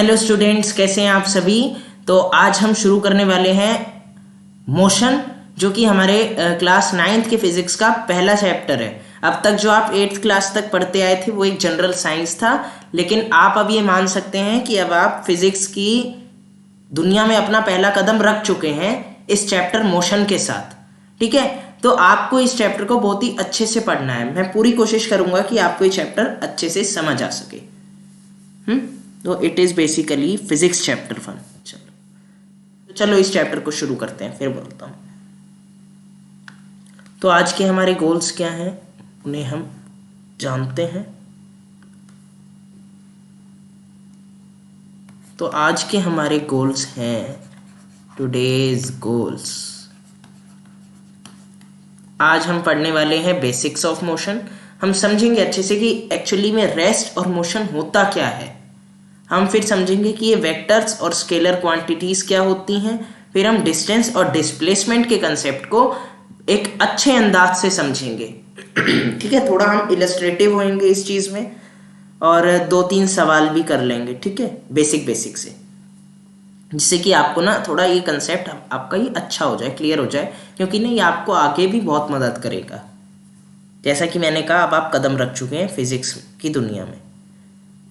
Hello students, कैसे हैं आप सभी। तो आज हम शुरू करने वाले हैं मोशन, जो कि हमारे क्लास 9th के फिजिक्स का पहला चैप्टर है। अब तक जो आप 8th क्लास तक पढ़ते आए थे वो एक जनरल साइंस था, लेकिन आप अब ये मान सकते हैं कि अब आप फिजिक्स की दुनिया में अपना पहला कदम रख चुके हैं इस चैप्टर मोशन के साथ। ठीक है, तो आपको इस चैप्टर को बहुत ही अच्छे से पढ़ना है। मैं पूरी कोशिश करूंगा कि आपको ये चैप्टर अच्छे से समझ आ सके। तो it is basically physics chapter 1। चलो इस चैप्टर को शुरू करते हैं, फिर बोलता हूँ। तो आज के हमारे गोल्स क्या हैं उन्हें हम जानते हैं। तो आज के हमारे गोल्स हैं टुडेज गोल्स। आज हम पढ़ने वाले हैं बेसिक्स ऑफ मोशन। हम समझेंगे अच्छे से कि एक्चुअली में रेस्ट और मोशन होता क्या है। हम फिर समझेंगे कि ये वेक्टर्स और स्केलर क्वांटिटीज क्या होती हैं। फिर हम डिस्टेंस और डिस्प्लेसमेंट के कंसेप्ट को एक अच्छे अंदाज से समझेंगे। ठीक है, थोड़ा हम इलस्ट्रेटिव होंगे इस चीज़ में, और 2-3 सवाल भी कर लेंगे। ठीक है, बेसिक से, जिससे कि आपको ना थोड़ा ये कंसेप्ट आपका ये अच्छा हो जाए, क्लियर हो जाए, क्योंकि ना ये आपको आगे भी बहुत मदद करेगा। जैसा कि मैंने कहा, अब आप कदम रख चुके हैं फिजिक्स की दुनिया में।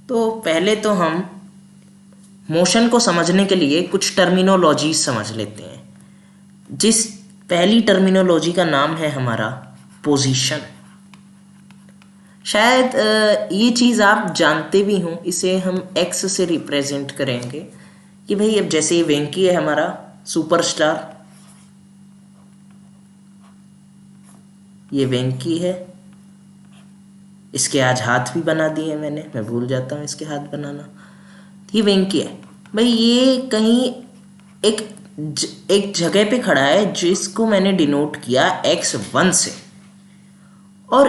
तो पहले तो हम मोशन को समझने के लिए कुछ टर्मिनोलॉजी समझ लेते हैं। जिस पहली टर्मिनोलॉजी का नाम है हमारा पोजीशन। शायद ये चीज़ आप जानते भी हों। इसे हम एक्स से रिप्रेजेंट करेंगे कि भाई अब जैसे ये वेंकी है हमारा सुपरस्टार, ये वेंकी है। इसके आज हाथ भी बना दिए मैंने, मैं भूल जाता हूँ इसके हाथ बनाना। ये वेंकी है भाई, ये कहीं एक जगह पे खड़ा है जिसको मैंने डिनोट किया x1 से। और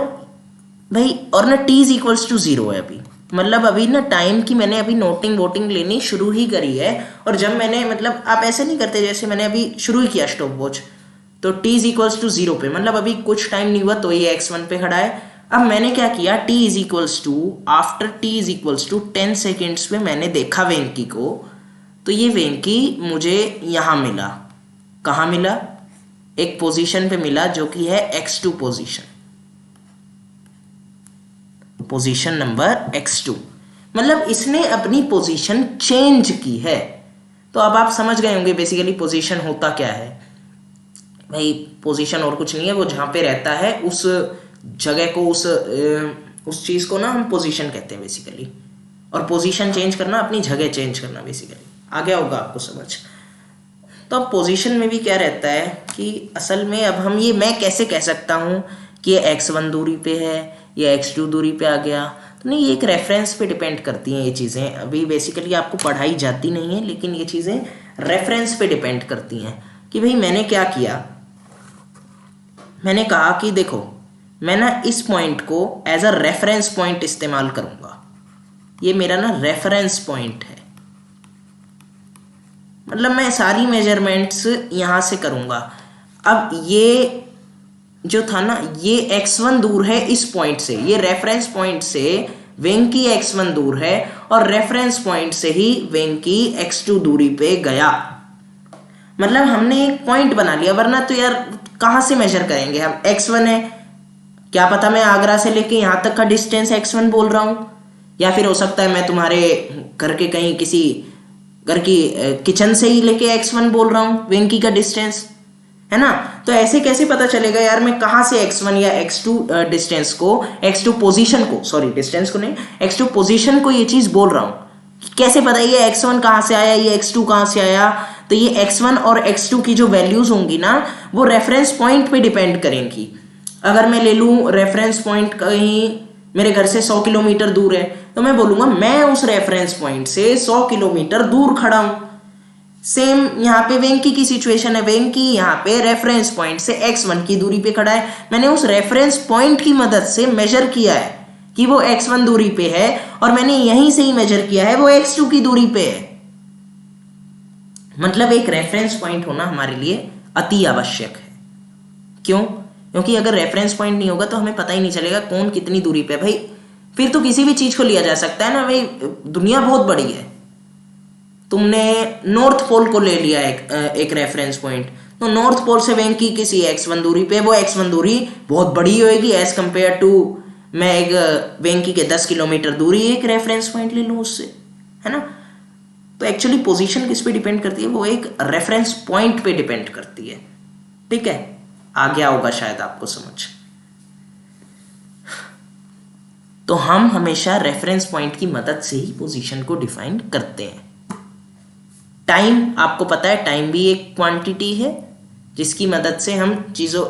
भाई और ना t इज टू 0 है अभी। मतलब अभी ना टाइम की मैंने अभी नोटिंग वोटिंग लेनी शुरू ही करी है। और जब मैंने मतलब आप ऐसे नहीं करते, जैसे मैंने अभी शुरू ही किया स्टॉप वॉच, तो t इज टू 0 पे, मतलब अभी कुछ टाइम नहीं हुआ तो ये x1 पे खड़ा है। अब मैंने क्या किया, t is after t is 10 seconds पे मैंने देखा वेंकी को। तो ये वेंकी मुझे यहाँ मिला। कहाँ मिला? एक पोजीशन पे मिला जो कि है x2 position, position number x2। मतलब इसने अपनी पोजीशन चेंज की है। तो अब आप समझ गए होंगे बेसिकली पोजीशन होता क्या है। भाई पोजीशन और कुछ नहीं है, वो जहाँ पे रहता है उस जगह को, उस चीज़ को ना हम पोजीशन कहते हैं बेसिकली। और पोजीशन चेंज करना, अपनी जगह चेंज करना बेसिकली। आ गया होगा आपको समझ। तो अब पोजीशन में भी क्या रहता है कि असल में अब हम ये, मैं कैसे कह सकता हूँ कि ये x1 दूरी पे है या x2 दूरी पे आ गया। तो नहीं, ये एक रेफरेंस पे डिपेंड करती हैं ये चीज़ें। अभी बेसिकली आपको पढ़ाई जाती नहीं है, लेकिन ये चीज़ें रेफरेंस पे डिपेंड करती हैं। कि भाई मैंने क्या किया, मैंने कहा कि देखो मैं ना इस पॉइंट को एज अ रेफरेंस पॉइंट इस्तेमाल करूँगा। ये मेरा ना रेफरेंस पॉइंट है। मतलब मैं सारी मेजरमेंट्स यहाँ से करूँगा। अब ये जो था ना, ये x1 दूर है इस पॉइंट से, ये रेफरेंस पॉइंट से वेंकी x1 दूर है, और रेफरेंस पॉइंट से ही वेंकी x2 दूरी पे गया। मतलब हमने एक पॉइंट बना लिया, वरना तो यार कहाँ से मेजर करेंगे हम। x1 है, क्या पता मैं आगरा से लेके यहाँ तक का डिस्टेंस x1 बोल रहा हूँ, या फिर हो सकता है मैं तुम्हारे घर के कहीं किसी घर की किचन से ही लेके x1 बोल रहा हूँ वेंकी का डिस्टेंस, है ना। तो ऐसे कैसे पता चलेगा यार मैं कहाँ से x1 या x2 डिस्टेंस को, x2 पोजीशन को, सॉरी डिस्टेंस को नहीं, x2 पोजीशन को ये चीज़ बोल रहा हूँ। कैसे पता ये x1 कहाँ से आया, ये x2 कहाँ से आया। तो ये x1 और x2 की जो वैल्यूज होंगी ना, वो रेफरेंस पॉइंट पे डिपेंड करेंगी। अगर मैं ले लूँ रेफरेंस पॉइंट कहीं मेरे घर से 100 किलोमीटर दूर है, तो मैं बोलूँगा मैं उस रेफरेंस पॉइंट से 100 किलोमीटर दूर खड़ा हूँ। सेम यहाँ पे वेंकी की सिचुएशन है। वेंकी यहाँ पे रेफरेंस पॉइंट से x1 की दूरी पे खड़ा है। मैंने उस रेफरेंस पॉइंट की मदद से मेजर किया है कि वो x1 दूरी पे है, और मैंने यहीं से ही मेजर किया है वो x2 की दूरी पे है। मतलब एक रेफरेंस पॉइंट होना हमारे लिए अति आवश्यक है। क्यों? क्योंकि अगर रेफरेंस पॉइंट नहीं होगा तो हमें पता ही नहीं चलेगा कौन कितनी दूरी पे। भाई फिर तो किसी भी चीज़ को लिया जा सकता है ना। भाई दुनिया बहुत बड़ी है, तुमने नॉर्थ पोल को ले लिया एक रेफरेंस पॉइंट, तो नॉर्थ पोल से वेंकी किसी x1 दूरी पे, वो x1 दूरी बहुत बड़ी होएगी एज कंपेयर टू मैं एक वेंकी के 10 किलोमीटर दूरी एक रेफरेंस पॉइंट ले लूँ उससे, है ना। तो एक्चुअली पोजीशन किस पे डिपेंड करती है, वो एक रेफरेंस पॉइंट पे डिपेंड करती है, ठीक है। आ गया होगा शायद आपको समझ। तो हम हमेशा रेफरेंस पॉइंट की मदद से ही पोजीशन को डिफाइन करते हैं। टाइम आपको पता है, टाइम भी एक क्वांटिटी है जिसकी मदद से हम चीज़ों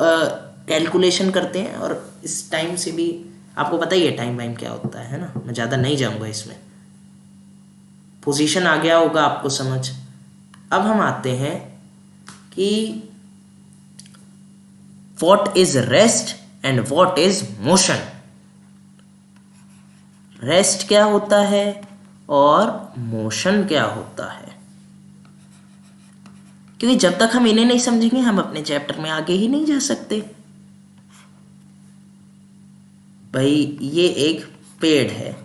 कैलकुलेशन करते हैं, और इस टाइम से भी आपको पता ही है टाइम वाइम क्या होता है ना, मैं ज़्यादा नहीं जाऊंगा इसमें। पोजीशन आ गया होगा आपको समझ। अब हम आते हैं कि what is rest and what is motion. Rest क्या होता है और मोशन क्या होता है, क्योंकि जब तक हम इन्हें नहीं समझेंगे हम अपने चैप्टर में आगे ही नहीं जा सकते। भाई ये एक पेड़ है,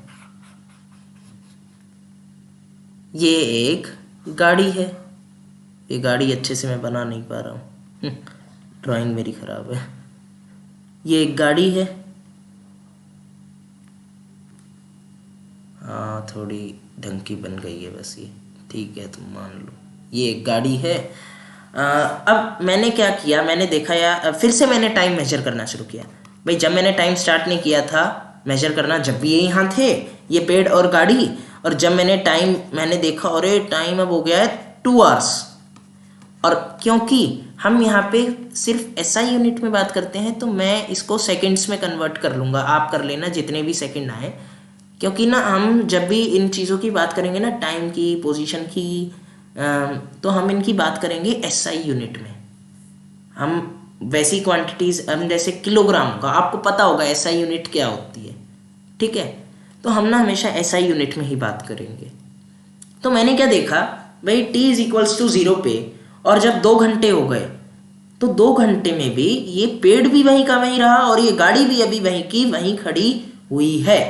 ये एक गाड़ी है। ये गाड़ी अच्छे से मैं बना नहीं पा रहा हूँ, ड्राइंग मेरी खराब है। ये एक गाड़ी है, हाँ थोड़ी ढंग की बन गई है बस, ये ठीक है तुम मान लो ये एक गाड़ी है। अब मैंने क्या किया, मैंने देखा या फिर से मैंने टाइम मेजर करना शुरू किया। भाई जब मैंने टाइम स्टार्ट नहीं किया था मेजर करना, जब भी ये यहाँ थे ये पेड़ और गाड़ी, और जब मैंने देखा और टाइम अब हो गया है 2 आवर्स। और क्योंकि हम यहाँ पे सिर्फ SI यूनिट में बात करते हैं तो मैं इसको सेकंड्स में कन्वर्ट कर लूँगा, आप कर लेना जितने भी सेकंड आए, क्योंकि ना हम जब भी इन चीज़ों की बात करेंगे ना, टाइम की, पोजीशन की, तो हम इनकी बात करेंगे SI यूनिट में। हम वैसी क्वांटिटीज़, हम जैसे किलोग्राम का आपको पता होगा SI यूनिट क्या होती है, ठीक है। तो हम ना हमेशा SI यूनिट में ही बात करेंगे। तो मैंने क्या देखा भाई t=0 पे, और जब 2 घंटे हो गए तो 2 घंटे में भी ये पेड़ भी वहीं का वहीं रहा और ये गाड़ी भी अभी वहीं की वहीं खड़ी हुई है।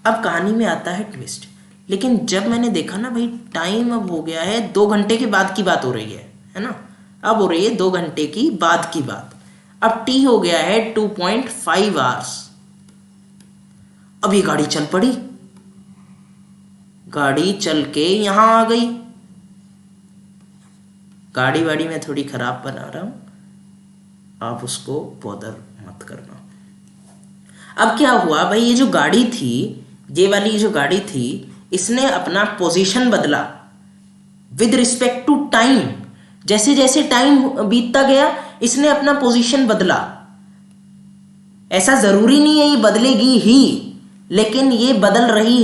अब कहानी में आता है ट्विस्ट। लेकिन जब मैंने देखा ना भाई टाइम अब हो गया है 2 घंटे के बाद की बात हो रही है ना, अब हो रही है 2 घंटे की बाद की बात। अब t हो गया है 2.5 आवर्स। अब ये गाड़ी चल पड़ी, गाड़ी चल के यहां आ गई। गाड़ी वाड़ी में थोड़ी खराब बना रहा हूं, आप उसको बॉदर मत करना। अब क्या हुआ भाई, ये जो गाड़ी थी, ये वाली जो गाड़ी थी, इसने अपना पोजीशन बदला विद रिस्पेक्ट टू टाइम। जैसे जैसे टाइम बीतता गया इसने अपना पोजीशन बदला। ऐसा जरूरी नहीं है ये बदलेगी ही, लेकिन ये बदल रही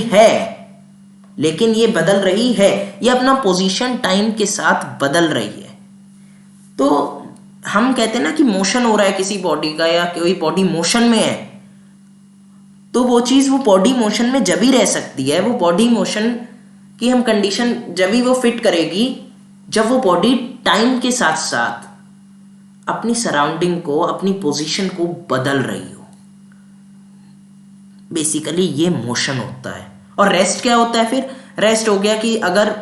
है, ये अपना पोजीशन टाइम के साथ बदल रही है। तो हम कहते हैं ना कि मोशन हो रहा है किसी बॉडी का, या कोई बॉडी मोशन में है, तो वो चीज़, वो बॉडी मोशन में जब ही रह सकती है, वो बॉडी मोशन की हम कंडीशन जब ही वो फिट करेगी जब वो बॉडी टाइम के साथ साथ अपनी सराउंडिंग को, अपनी पोजीशन को बदल रही हो। बेसिकली ये मोशन होता है। और रेस्ट क्या होता है फिर? रेस्ट हो गया कि अगर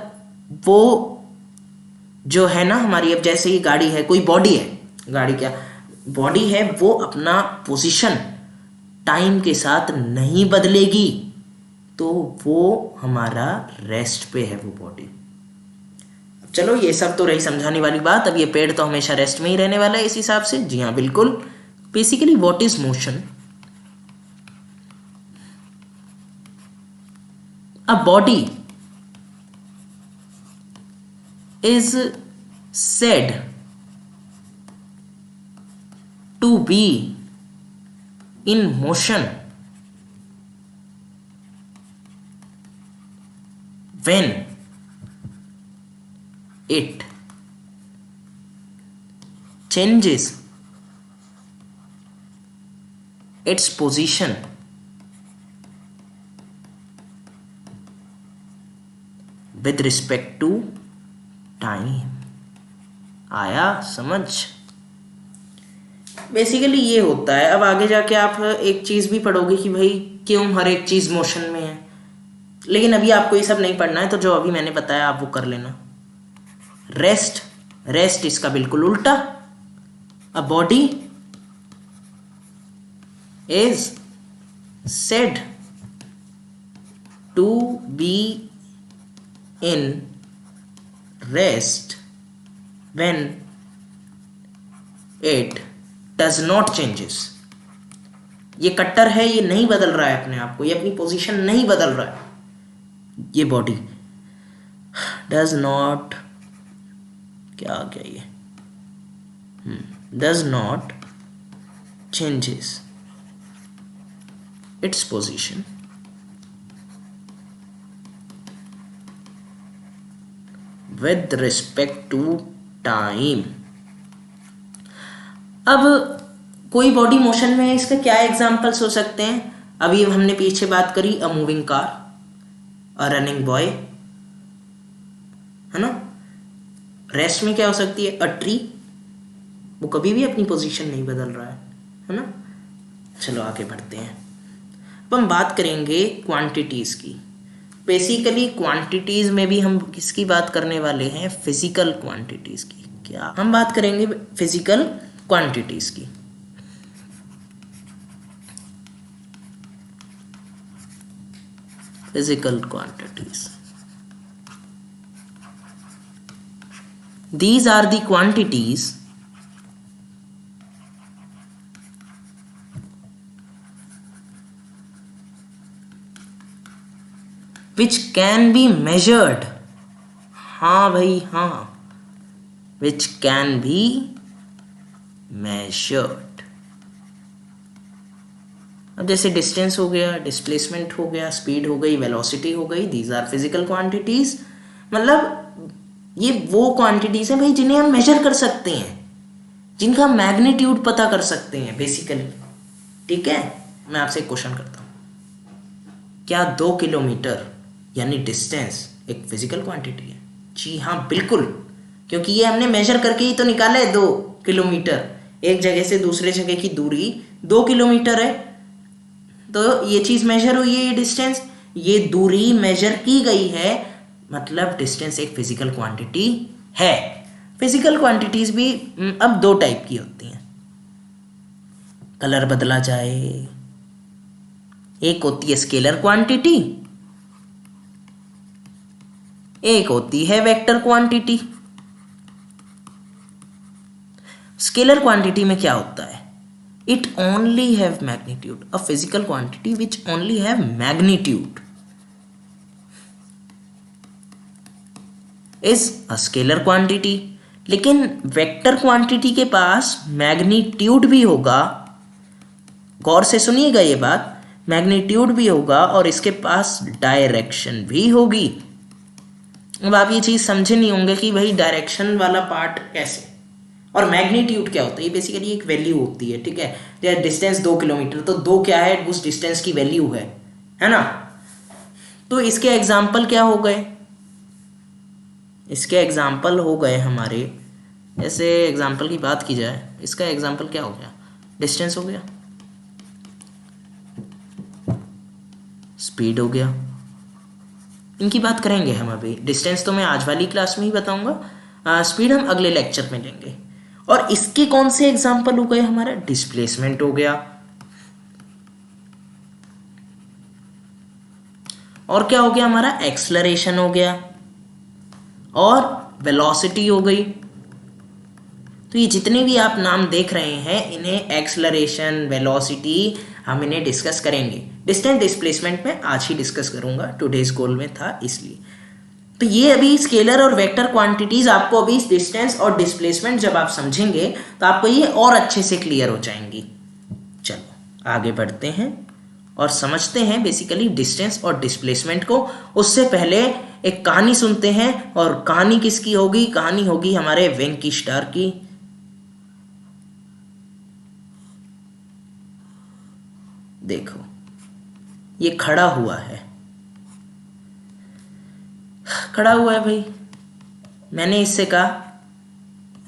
वो जो है ना हमारी, अब जैसे ये गाड़ी है, कोई बॉडी है, गाड़ी क्या बॉडी है, वो अपना पोजीशन टाइम के साथ नहीं बदलेगी तो वो हमारा रेस्ट पे है वो बॉडी। चलो ये सब तो रही समझाने वाली बात। अब ये पेड़ तो हमेशा रेस्ट में ही रहने वाला है इस हिसाब से। जी हाँ बिल्कुल। Basically what is motion? A body is said to be in motion when it changes its position with respect to time. आया समझ? बेसिकली ये होता है। अब आगे जाके आप एक चीज भी पढ़ोगे कि भाई क्यों हर एक चीज मोशन में है। लेकिन अभी आपको ये सब नहीं पढ़ना है, तो जो अभी मैंने बताया आप वो कर लेना। रेस्ट, रेस्ट इसका बिल्कुल उल्टा। A body is said to be in rest when it does not changes. ये कट्टर है, ये नहीं बदल रहा है अपने आप को, ये अपनी पोजीशन नहीं बदल रहा है। ये बॉडी डज नॉट, क्या आ गया ये, does not changes its position with respect to time. अब कोई बॉडी मोशन में है, इसका क्या एग्जांपल्स हो सकते हैं? अभी हमने पीछे बात करी, a moving car, a running boy, है ना। रेस्ट में क्या हो सकती है? अ ट्री, वो कभी भी अपनी पोजीशन नहीं बदल रहा है ना। चलो आगे बढ़ते हैं। अब हम बात करेंगे क्वांटिटीज की। बेसिकली क्वांटिटीज में भी हम किसकी बात करने वाले हैं? फिजिकल क्वांटिटीज की। क्या हम बात करेंगे? फिजिकल क्वांटिटीज की। Physical quantities, these are the quantities which can be measured। हाँ भाई हाँ, which can be measured। अब जैसे डिस्टेंस हो गया, डिस्प्लेसमेंट हो गया, स्पीड हो गई, वेलोसिटी हो गई, दीज आर फिजिकल क्वांटिटीज। मतलब ये वो क्वांटिटीज हैं भाई जिन्हें हम मेजर कर सकते हैं, जिनका मैग्नीट्यूड पता कर सकते हैं बेसिकली। ठीक है, मैं आपसे एक क्वेश्चन करता हूँ, क्या 2 किलोमीटर यानी डिस्टेंस एक फिजिकल क्वांटिटी है? जी हाँ बिल्कुल, क्योंकि ये हमने मेजर करके ही तो निकाला है। 2 किलोमीटर, एक जगह से दूसरे जगह की दूरी 2 किलोमीटर है, तो ये चीज मेजर हुई है, ये डिस्टेंस, ये दूरी मेजर की गई है, मतलब डिस्टेंस एक फिजिकल क्वांटिटी है। फिजिकल क्वांटिटीज भी अब 2 टाइप की होती हैं, कलर बदला जाए। एक होती है स्केलर क्वांटिटी, एक होती है वेक्टर क्वांटिटी। स्केलर क्वांटिटी में क्या होता है? It only have magnitude, a physical quantity which only have magnitude is a scalar quantity। लेकिन वेक्टर क्वांटिटी के पास मैग्नीट्यूड भी होगा, गौर से सुनिएगा ये बात, मैग्नीट्यूड भी होगा और इसके पास डायरेक्शन भी होगी। अब आप ये चीज समझे नहीं होंगे कि भाई डायरेक्शन वाला पार्ट कैसे, और मैग्नीट्यूड क्या होता है। ये बेसिकली एक वैल्यू होती है, ठीक है। जैसे डिस्टेंस 2 किलोमीटर, तो 2 क्या है? उस डिस्टेंस की वैल्यू है ना। तो इसके एग्जाम्पल क्या हो गए? इसके एग्जाम्पल हो गए हमारे, जैसे एग्जाम्पल की बात की जाए, इसका एग्जाम्पल क्या हो गया? डिस्टेंस हो गया, स्पीड हो गया, इनकी बात करेंगे हम अभी। डिस्टेंस तो मैं आज वाली क्लास में ही बताऊंगा, स्पीड हम अगले लेक्चर में लेंगे। और इसके कौन से एग्जाम्पल हो गए? हमारा डिस्प्लेसमेंट हो गया, और क्या हो गया? हमारा एक्सलरेशन हो गया, और वेलोसिटी हो गई। तो ये जितने भी आप नाम देख रहे हैं, इन्हें एक्सलरेशन, वेलोसिटी, हम इन्हें डिस्कस करेंगे। डिस्टेंस डिस्प्लेसमेंट में आज ही डिस्कस करूंगा, टुडेज गोल में था इसलिए। तो ये अभी स्केलर और वेक्टर क्वांटिटीज आपको अभी डिस्टेंस और डिस्प्लेसमेंट जब आप समझेंगे तो आपको ये और अच्छे से क्लियर हो जाएंगी। चलो आगे बढ़ते हैं और समझते हैं बेसिकली डिस्टेंस और डिस्प्लेसमेंट को। उससे पहले एक कहानी सुनते हैं, और कहानी किसकी होगी? कहानी होगी हमारे वेंकी स्टार की। देखो ये खड़ा हुआ है भाई। मैंने इससे कहा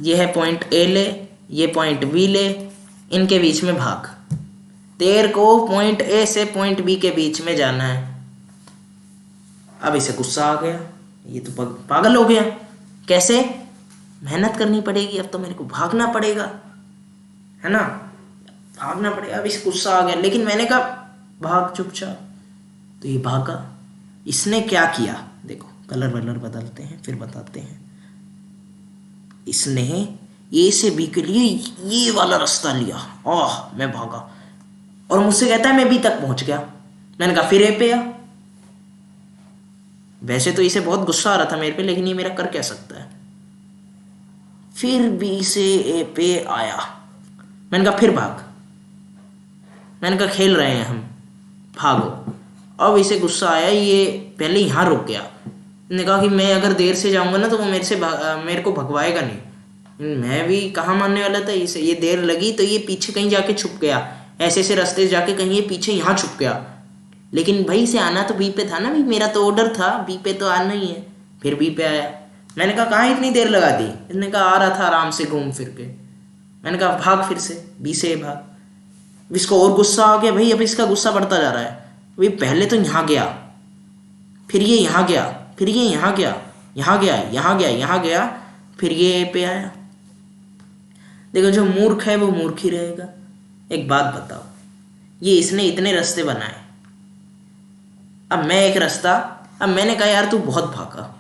ये है पॉइंट ए ले, ये पॉइंट बी ले, इनके बीच में भाग। तेरे को पॉइंट ए से पॉइंट बी के बीच में जाना है। अब इसे गुस्सा आ गया, ये तो पागल हो गया, कैसे, मेहनत करनी पड़ेगी, अब तो मेरे को भागना पड़ेगा, है ना, भागना पड़ेगा। अब इसे गुस्सा आ गया, लेकिन मैंने कहा भाग चुपचाप, तो ये भागा। इसने क्या किया, देखो कलर वलर बदलते हैं फिर बताते हैं। इसने ए से बी के लिए ये वाला रास्ता लिया, मैं भागा और मुझसे कहता है मैं बी तक पहुंच गया। मैंने कहा फिर ए पे आ। वैसे तो इसे बहुत गुस्सा आ रहा था मेरे पे, लेकिन ये मेरा कर क्या सकता है। फिर बी से ए पे आया, मैंने कहा फिर भाग, मैंने कहा खेल रहे हैं हम, भागो। अब इसे गुस्सा आया, ये पहले यहाँ रुक गया, ने कहा कि मैं अगर देर से जाऊंगा ना तो वो मेरे को भगवाएगा नहीं। मैं भी कहाँ मानने वाला था इसे, ये देर लगी तो ये पीछे कहीं जाके छुप गया, ऐसे ऐसे रास्ते जाके कहीं ये पीछे यहाँ छुप गया। लेकिन भाई इसे आना तो बी पे था ना, भी मेरा तो ऑर्डर था बी पे तो आना ही है। फिर बी पे आया, मैंने कहा कहाँ इतनी देर लगा दी, इसने कहा आ रहा था आराम से घूम फिर के। मैंने कहा भाग फिर से, बी से भाग। इसको और गुस्सा आ गया भाई, अब इसका गुस्सा बढ़ता जा रहा है। भाई पहले तो यहाँ गया, फिर ये यहाँ गया, फिर ये यहाँ गया, यहाँ गया, यहाँ गया, यहाँ गया, फिर ये ए पे आया। देखो जो मूर्ख है वो मूर्ख ही रहेगा। एक बात बताओ, ये इसने इतने रास्ते बनाए, अब मैं एक रास्ता, अब मैंने कहा यार तू बहुत भागा,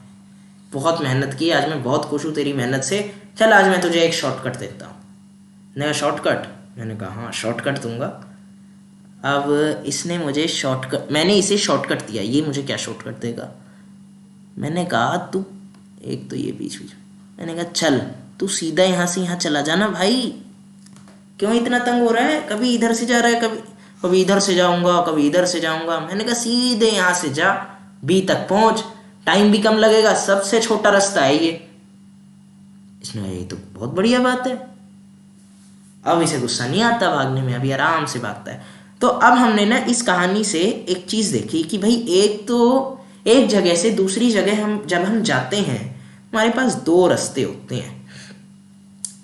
बहुत मेहनत की, आज मैं बहुत खुश हूँ तेरी मेहनत से, चल आज मैं तुझे एक शॉर्टकट देता हूँ। नया शॉर्टकट, मैंने कहा हाँ शॉर्टकट दूंगा। अब इसने मुझे शॉर्टकट, मैंने इसे शॉर्टकट दिया, ये मुझे क्या शॉर्टकट देगा। मैंने कहा तू, एक तो ये बीच बीच, मैंने कहा चल तू सीधा यहाँ से यहाँ चला जाना भाई, क्यों इतना तंग हो रहा है, कभी इधर से जा रहा है, कभी इधर से जाऊंगा, कभी इधर से जाऊंगा। मैंने कहा सीधे यहाँ से जा, बी तक पहुंच, टाइम भी कम लगेगा, सबसे छोटा रास्ता है ये। इसने ये तो बहुत बढ़िया बात है, अब इसे गुस्सा नहीं आता भागने में, अभी आराम से भागता है। तो अब हमने ना इस कहानी से एक चीज देखी कि भाई एक जगह से दूसरी जगह जब हम जाते हैं, हमारे पास दो रास्ते होते हैं।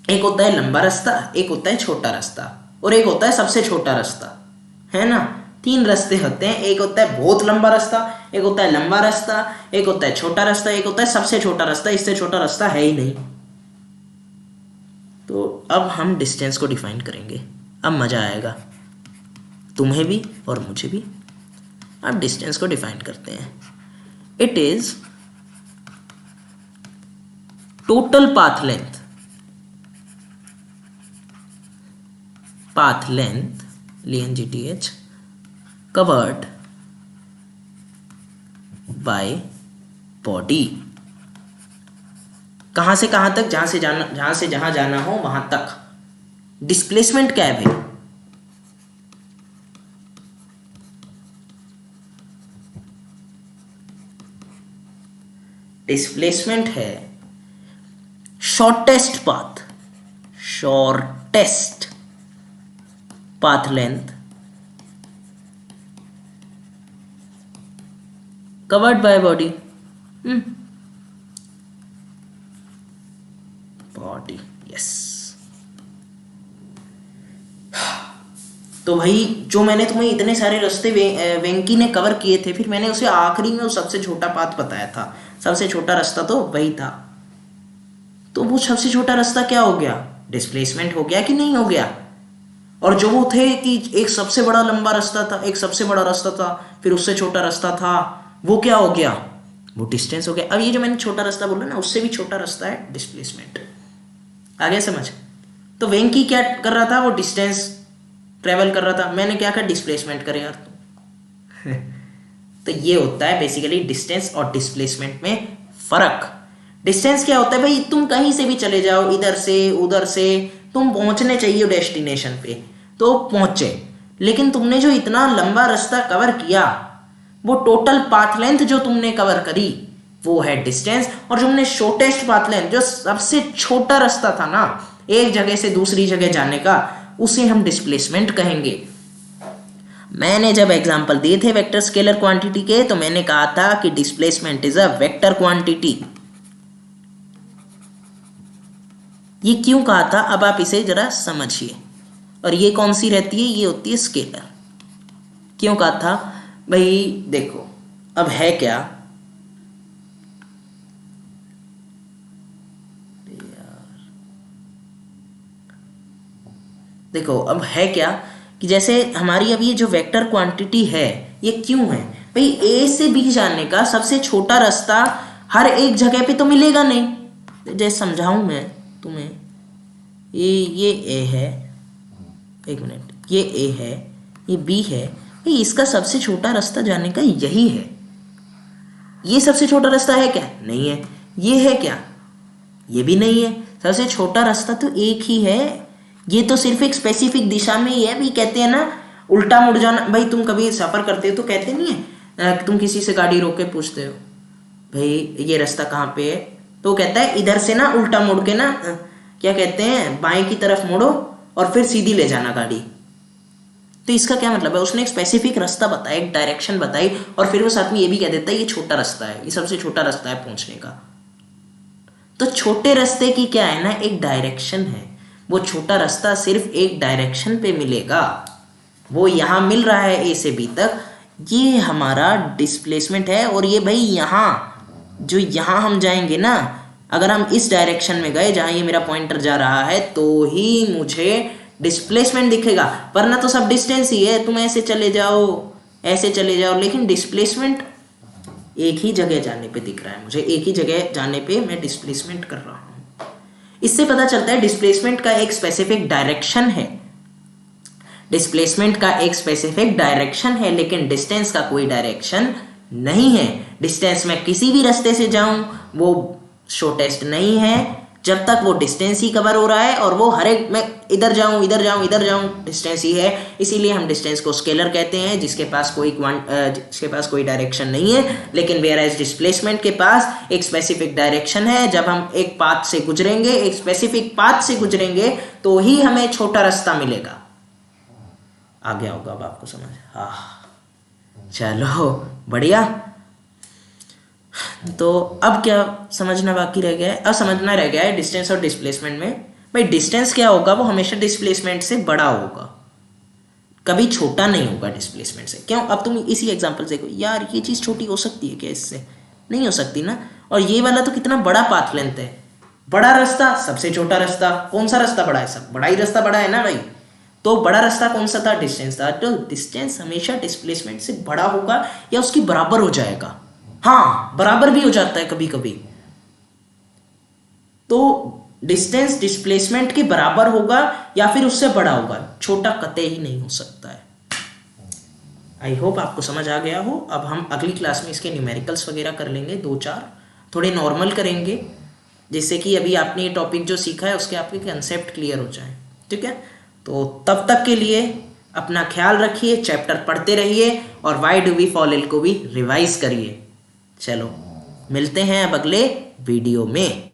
एक होता है लंबा रास्ता, एक होता है छोटा रास्ता, और एक होता है सबसे छोटा रास्ता, है ना। तीन रास्ते होते हैं, एक होता है बहुत लंबा रास्ता, एक होता है लंबा रास्ता, एक होता है छोटा रास्ता, एक होता है सबसे छोटा रास्ता, इससे छोटा रास्ता है ही नहीं। तो अब हम डिस्टेंस को डिफाइन करेंगे, अब मजा आएगा तुम्हें भी और मुझे भी। अब डिस्टेंस को डिफाइन करते हैं। It is total path length, LNGTH covered by body। कहां से कहां तक, जहां से जहां जाना हो वहां तक। डिस्प्लेसमेंट क्या है भाई, डिस्प्लेसमेंट है shortest path length covered by body. Body, yes. तो भाई जो मैंने तुम्हें इतने सारे रास्ते वेंकी ने कवर किए थे, फिर मैंने उसे आखिरी में वो सबसे छोटा पाथ बताया था, सबसे छोटा रास्ता तो वही था। तो वो सबसे छोटा रास्ता क्या हो गया, डिस्प्लेसमेंट हो गया कि नहीं हो गया। और जो वो थे कि एक सबसे बड़ा लंबा रास्ता था, एक सबसे बड़ा रास्ता था, फिर उससे छोटा रास्ता था, वो क्या हो गया, वो डिस्टेंस हो गया। अब ये जो मैंने छोटा रास्ता बोला ना, उससे भी छोटा रास्ता है डिस्प्लेसमेंट। आ गया समझ। तो वेंकी क्या कर रहा था, वो डिस्टेंस ट्रेवल कर रहा था, मैंने क्या कहा, डिस्प्लेसमेंट करे यार तू। तो ये होता है बेसिकली डिस्टेंस और डिस्प्लेसमेंट में फर्क। डिस्टेंस क्या होता है भाई, तुम कहीं से भी चले जाओ, इधर से उधर से, तुम पहुंचने चाहिए डेस्टिनेशन पे तो पहुंचे, लेकिन तुमने जो इतना लंबा रास्ता कवर किया, वो टोटल पाथ लेंथ जो तुमने कवर करी वो है डिस्टेंस। और जो तुमने शॉर्टेस्ट पाथ लेंथ, जो सबसे छोटा रास्ता था ना एक जगह से दूसरी जगह जाने का, उसे हम डिस्प्लेसमेंट कहेंगे। मैंने जब एग्जांपल दिए थे वेक्टर स्केलर क्वांटिटी के, तो मैंने कहा था कि displacement is a vector quantity. ये क्यों कहा था, अब आप इसे जरा समझिए। और ये कौन सी रहती है, ये होती है स्केलर। क्यों कहा था भाई, देखो अब है क्या, देखो अब है क्या कि जैसे हमारी अब ये जो वेक्टर क्वांटिटी है ये क्यों है भाई, ए से बी जाने का सबसे छोटा रास्ता हर एक जगह पे तो मिलेगा नहीं। जैसे समझाऊं मैं तुम्हें, ये ए है, एक मिनट, ये ए है, ये बी है, भाई इसका सबसे छोटा रास्ता जाने का यही है। ये सबसे छोटा रास्ता है क्या? नहीं है। ये है क्या? ये भी नहीं है। सबसे छोटा रास्ता तो एक ही है, ये तो सिर्फ एक स्पेसिफिक दिशा में ही है। भाई कहते हैं ना उल्टा मुड़ जाना, भाई तुम कभी सफर करते हो तो कहते नहीं है तुम किसी से गाड़ी रोक के पूछते हो भाई ये रास्ता कहाँ पे है, तो कहता है इधर से ना उल्टा मुड़ के ना क्या कहते हैं बाएं की तरफ मुड़ो और फिर सीधी ले जाना गाड़ी। तो इसका क्या मतलब है, उसने एक स्पेसिफिक रास्ता बताया, एक डायरेक्शन बताई, और फिर वो साथ में ये भी कह देता है ये छोटा रास्ता है, ये सबसे छोटा रास्ता है पहुंचने का। तो छोटे रास्ते की क्या है ना, एक डायरेक्शन है। वो छोटा रास्ता सिर्फ एक डायरेक्शन पे मिलेगा, वो यहाँ मिल रहा है ए से बी तक, ये हमारा डिस्प्लेसमेंट है। और ये भाई यहाँ जो यहाँ हम जाएंगे ना, अगर हम इस डायरेक्शन में गए जहाँ ये मेरा पॉइंटर जा रहा है तो ही मुझे डिस्प्लेसमेंट दिखेगा, वरना तो सब डिस्टेंस ही है। तुम ऐसे चले जाओ, ऐसे चले जाओ, लेकिन डिस्प्लेसमेंट एक ही जगह जाने पे दिख रहा है मुझे, एक ही जगह जाने पे मैं डिस्प्लेसमेंट कर रहा हूँ। इससे पता चलता है डिस्प्लेसमेंट का एक स्पेसिफिक डायरेक्शन है, डिस्प्लेसमेंट का एक स्पेसिफिक डायरेक्शन है, लेकिन डिस्टेंस का कोई डायरेक्शन नहीं है। डिस्टेंस में किसी भी रास्ते से जाऊं वो शॉर्टेस्ट नहीं है, जब तक वो डिस्टेंस ही कवर हो रहा है, और वो हर एक मैं इधर जाऊं इधर जाऊं इधर जाऊं डिस्टेंस ही है। इसीलिए हम डिस्टेंस को स्केलर कहते हैं, जिसके पास कोई डायरेक्शन नहीं है। लेकिन वेयर एज डिस्प्लेसमेंट के पास एक स्पेसिफिक डायरेक्शन है। जब हम एक पाथ से गुजरेंगे, एक स्पेसिफिक पाथ से गुजरेंगे, तो ही हमें छोटा रास्ता मिलेगा। आ गया होगा अब आपको समझ? हाँ चलो बढ़िया। तो अब क्या समझना बाकी रह गया है? अब समझना रह गया है डिस्टेंस और डिस्प्लेसमेंट में, भाई डिस्टेंस क्या होगा, वो हमेशा डिस्प्लेसमेंट से बड़ा होगा, कभी छोटा नहीं होगा डिस्प्लेसमेंट से। क्यों? अब तुम इसी एग्जांपल से देखो, यार ये चीज़ छोटी हो सकती है क्या इससे? नहीं हो सकती ना। और ये वाला तो कितना बड़ा पाथ लेंथ है, बड़ा रास्ता सबसे छोटा रास्ता। कौन सा रास्ता बड़ा है? सब बड़ा ही रास्ता बड़ा है ना भाई। तो बड़ा रास्ता कौन सा था? डिस्टेंस था। तो डिस्टेंस हमेशा डिस्प्लेसमेंट से बड़ा होगा या उसकी बराबर हो जाएगा। हाँ बराबर भी हो जाता है कभी कभी। तो डिस्टेंस डिस्प्लेसमेंट के बराबर होगा या फिर उससे बड़ा होगा, छोटा कतई ही नहीं हो सकता है। आई होप आपको समझ आ गया हो। अब हम अगली क्लास में इसके न्यूमेरिकल्स वगैरह कर लेंगे, 2-4 थोड़े नॉर्मल करेंगे, जिससे कि अभी आपने ये टॉपिक जो सीखा है उसके आपके कंसेप्ट क्लियर हो जाए। ठीक है, तो तब तक के लिए अपना ख्याल रखिए, चैप्टर पढ़ते रहिए और why do we fall ill को भी रिवाइज करिए। चलो मिलते हैं अब अगले वीडियो में।